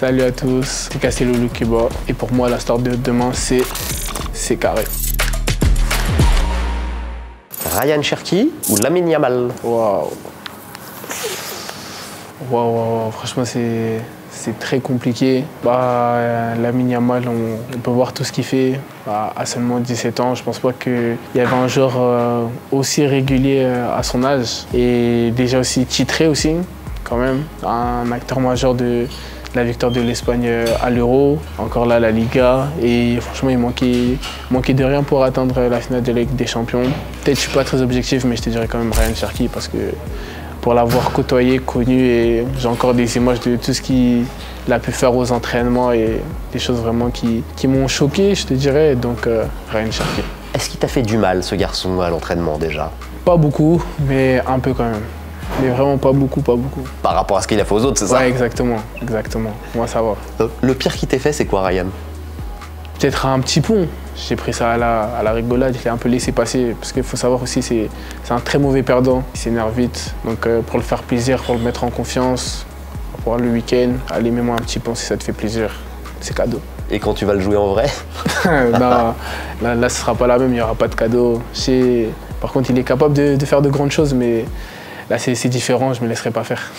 Salut à tous, c'est Castello Lukiba et pour moi la star de demain c'est carré. Ryan Cherki ou Lamine Yamal? Waouh. Franchement c'est très compliqué. Lamine Yamal, on peut voir tout ce qu'il fait à seulement 17 ans. Je pense pas qu'il y avait un joueur aussi régulier à son âge et déjà aussi titré aussi quand même. Un acteur majeur de la victoire de l'Espagne à l'Euro, encore là la Liga, et franchement il manquait de rien pour atteindre la finale de la Ligue des Champions. Peut-être je suis pas très objectif, mais je te dirais quand même Ryan Cherki parce que pour l'avoir côtoyé, connu, et j'ai encore des images de tout ce qu'il a pu faire aux entraînements et des choses vraiment qui m'ont choqué, je te dirais, donc Ryan Cherki. Est-ce qu'il t'a fait du mal ce garçon à l'entraînement déjà? Pas beaucoup, mais un peu quand même. Mais vraiment pas beaucoup. Par rapport à ce qu'il a fait aux autres, c'est ça? Ouais, exactement. Moi, ça va. Le pire qui t'ait fait, c'est quoi, Ryan? Peut-être un petit pont. J'ai pris ça à la rigolade, je l'ai un peu laissé passer. Parce qu'il faut savoir aussi, c'est un très mauvais perdant. Il s'énerve vite. Donc pour le faire plaisir, pour le mettre en confiance, pour le week-end, allez, mets-moi un petit pont si ça te fait plaisir. C'est cadeau. Et quand tu vas le jouer en vrai? Non, là, ce sera pas la même, il n'y aura pas de cadeau. Par contre, il est capable de faire de grandes choses, mais là, c'est différent, je ne me laisserai pas faire.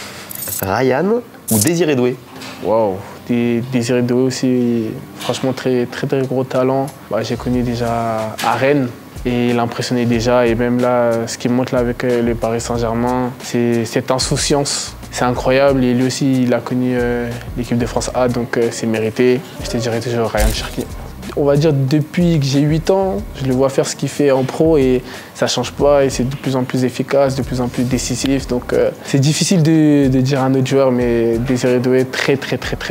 Ryan ou Désiré Doué? Waouh, Désiré Doué aussi, franchement, très gros talent. J'ai connu déjà à Rennes et il impressionnait déjà. Et même là, ce qu'il montre là avec le Paris Saint-Germain, c'est cette insouciance. C'est incroyable et lui aussi, il a connu l'équipe de France A, donc c'est mérité. Je te dirais toujours Ryan Cherki. On va dire depuis que j'ai 8 ans, je le vois faire ce qu'il fait en pro et ça ne change pas et c'est de plus en plus efficace, de plus en plus décisif. Donc c'est difficile de dire à un autre joueur, mais Désiré Doué est très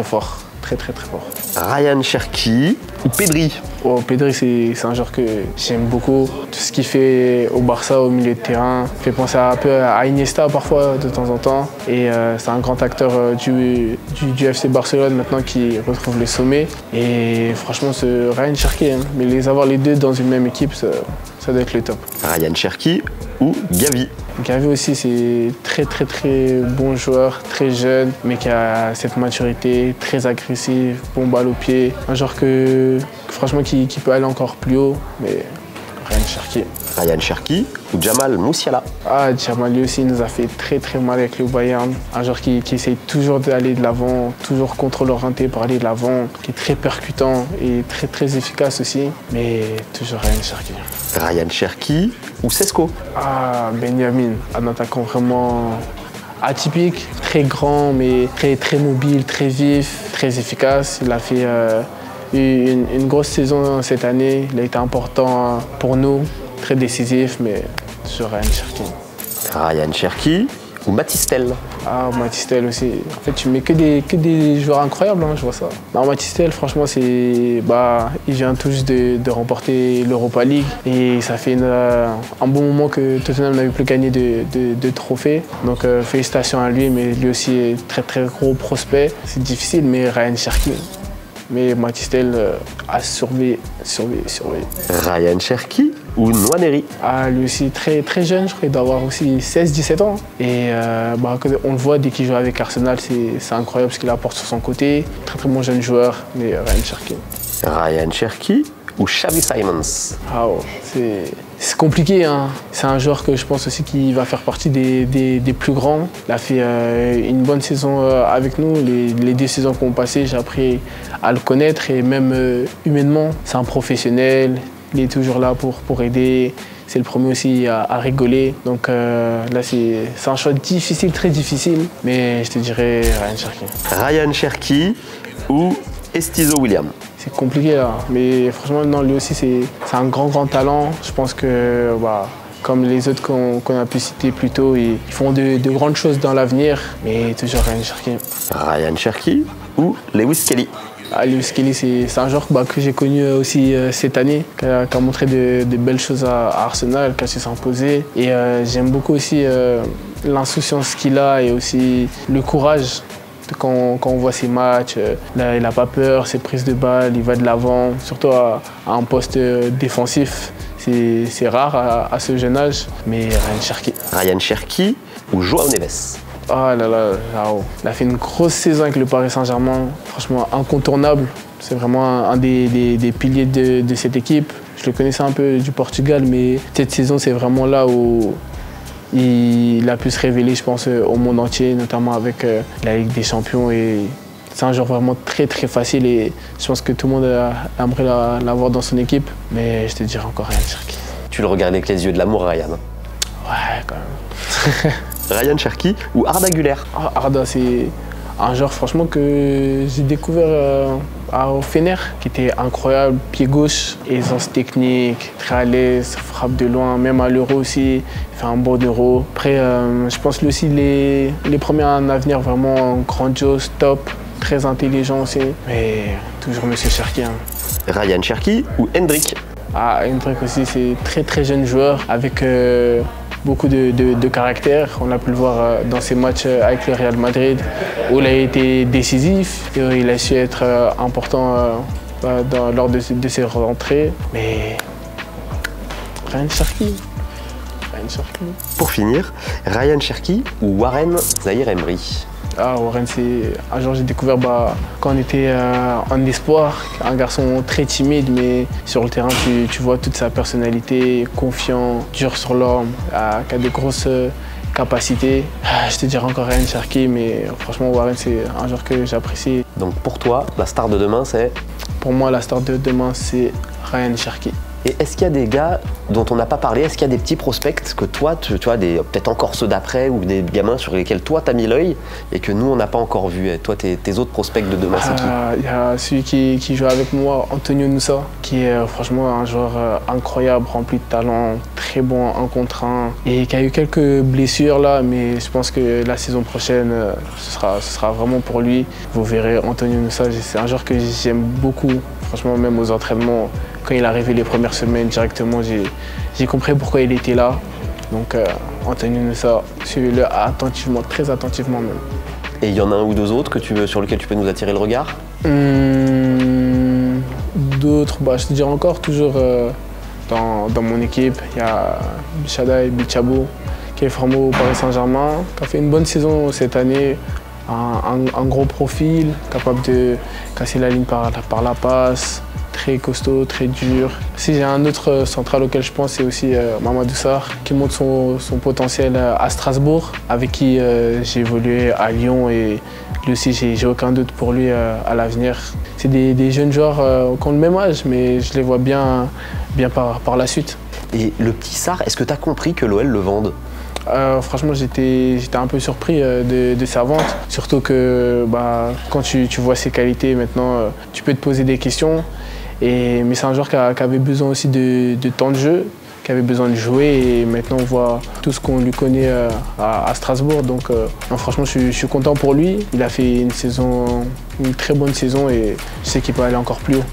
fort. Très fort. Ryan Cherki ou Pedri? Oh, Pedri, c'est un joueur que j'aime beaucoup. Tout ce qu'il fait au Barça, au milieu de terrain, fait penser un peu à Iniesta parfois, de temps en temps. Et c'est un grand acteur du FC Barcelone maintenant qui retrouve le sommet. Et franchement, ce Ryan Cherki, mais avoir les deux dans une même équipe, ça doit être le top. Ryan Cherki ou Gavi? Gavi aussi, c'est très bon joueur, très jeune, mais qui a cette maturité, très agressif, bon balle au pied. Un joueur franchement qui peut aller encore plus haut, mais Ryan Cherki. Ryan Cherki ou Jamal Musiala? Jamal lui aussi nous a fait très mal avec le Bayern. Un joueur qui essaye toujours d'aller de l'avant, toujours contre l'orienté pour aller de l'avant, qui est très percutant et très efficace aussi, mais toujours Ryan Cherki. Ryan Cherki ou Sesko? Benjamin, un attaquant vraiment atypique, très grand, mais très mobile, très vif, très efficace. Il a fait une grosse saison cette année, il a été important pour nous, très décisif, mais sur Ryan Cherki. Ryan Cherki ou Matistel? Matistel aussi. En fait, tu mets que des joueurs incroyables, je vois ça. Matistel, franchement, il vient tout juste de remporter l'Europa League et ça fait un bon moment que Tottenham n'avait plus gagné de trophées. Donc félicitations à lui, mais lui aussi est très gros prospect. C'est difficile, mais Ryan Cherki. Mais Matistel a surveillé. Ryan Cherki ou Nwaneri? Lui aussi très jeune, je crois qu'il doit avoir aussi 16-17 ans. Et on le voit dès qu'il joue avec Arsenal, c'est incroyable ce qu'il apporte sur son côté. Très bon jeune joueur, mais Ryan Cherki. Ryan Cherki ou Xavi Simons? C'est compliqué, hein. C'est un joueur que je pense aussi qui va faire partie des plus grands. Il a fait une bonne saison avec nous. Les 2 saisons qu'on passées, j'ai appris à le connaître et même humainement, c'est un professionnel. Il est toujours là pour aider. C'est le premier aussi à rigoler. Donc là, c'est un choix difficile, très difficile. Mais je te dirais Ryan Cherki. Ryan Cherki ou Estizo William? C'est compliqué là, mais franchement, non, lui aussi, c'est un grand talent. Je pense que, comme les autres qu'on a pu citer plus tôt, ils font de grandes choses dans l'avenir, mais toujours Ryan Cherki. Ryan Cherki ou Lewis Kelly? Lewis Kelly, c'est un joueur que j'ai connu aussi cette année, qui a montré de belles choses à Arsenal, qui a su s'imposer. Et j'aime beaucoup aussi l'insouciance qu'il a et aussi le courage. Quand on voit ses matchs, là, il n'a pas peur, ses prises de balles, il va de l'avant, surtout à un poste défensif. C'est rare à ce jeune âge, mais Ryan Cherki. Ryan Cherki ou João Neves? Ah là là, il a fait une grosse saison avec le Paris Saint-Germain, franchement incontournable. C'est vraiment un des piliers de cette équipe. Je le connaissais un peu du Portugal, mais cette saison, c'est vraiment là où il a pu se révéler, je pense, au monde entier, notamment avec la Ligue des Champions. Et c'est un joueur vraiment très très facile et je pense que tout le monde aimerait l'avoir dans son équipe. Mais je te dirais encore Ryan Cherki. Tu le regardes avec les yeux de l'amour, Ryan. Ouais, quand même. Ryan Cherki ou Arda Güler? Arda, c'est un joueur franchement que j'ai découvert au Fener, qui était incroyable, pied gauche, aisance technique, très à l'aise, frappe de loin, même à l'Euro aussi, il fait un bon Euro. Après, je pense lui aussi les premiers à un avenir vraiment grandiose, top, très intelligent aussi, mais toujours Monsieur Cherki. Hein. Ryan Cherki ou Hendrik? Hendrik aussi, c'est très jeune joueur avec beaucoup de caractère. On a pu le voir dans ses matchs avec le Real Madrid où il a été décisif et il a su être important lors de ses rentrées. Mais Ryan Cherki. Pour finir, Ryan Cherki ou Warren Zaïre-Emery? Warren, c'est un joueur que j'ai découvert quand on était en espoir. Un garçon très timide, mais sur le terrain, tu vois toute sa personnalité, confiant, dur sur l'homme, qui a de grosses capacités. Je te dirais encore Ryan Cherki, mais franchement, Warren, c'est un joueur que j'apprécie. Donc pour toi, la star de demain, c'est? Pour moi, la star de demain, c'est Ryan Cherki. Et est-ce qu'il y a des gars dont on n'a pas parlé? Est-ce qu'il y a des petits prospects que toi, tu vois, peut-être encore ceux d'après ou des gamins sur lesquels toi t'as mis l'œil et que nous on n'a pas encore vu? Et toi, tes autres prospects de demain, c'est qui? Il y a celui qui joue avec moi, Antonio Nusa, qui est franchement un joueur incroyable, rempli de talent, très bon en contre 1 et qui a eu quelques blessures là, mais je pense que la saison prochaine, ce sera vraiment pour lui. Vous verrez, Antonio Nusa, c'est un joueur que j'aime beaucoup, franchement, même aux entraînements. Quand il est arrivé les premières semaines, directement, j'ai compris pourquoi il était là. Donc, Antonio Nusa, suivez-le attentivement, très attentivement même. Et il y en a un ou deux autres sur lesquels tu peux nous attirer le regard? D'autres, je te dirais encore, toujours dans mon équipe, il y a Bichada et Bichabou, qui est formé au Paris Saint-Germain, qui a fait une bonne saison cette année. Un gros profil, capable de casser la ligne par la passe, très costaud, très dur. Si j'ai un autre central auquel je pense, c'est aussi Mamadou Sarr, qui montre son potentiel à Strasbourg, avec qui j'ai évolué à Lyon et lui aussi j'ai aucun doute pour lui à l'avenir. C'est des jeunes joueurs qui ont le même âge, mais je les vois bien par la suite. Et le petit Sarr, est-ce que tu as compris que l'OL le vende? Franchement, j'étais un peu surpris de sa vente. Surtout que quand tu vois ses qualités maintenant, tu peux te poser des questions. Mais c'est un joueur qui avait besoin aussi de temps de jeu, qui avait besoin de jouer. Et maintenant, on voit tout ce qu'on lui connaît à Strasbourg. Donc franchement, je suis content pour lui. Il a fait une très bonne saison et je sais qu'il peut aller encore plus haut.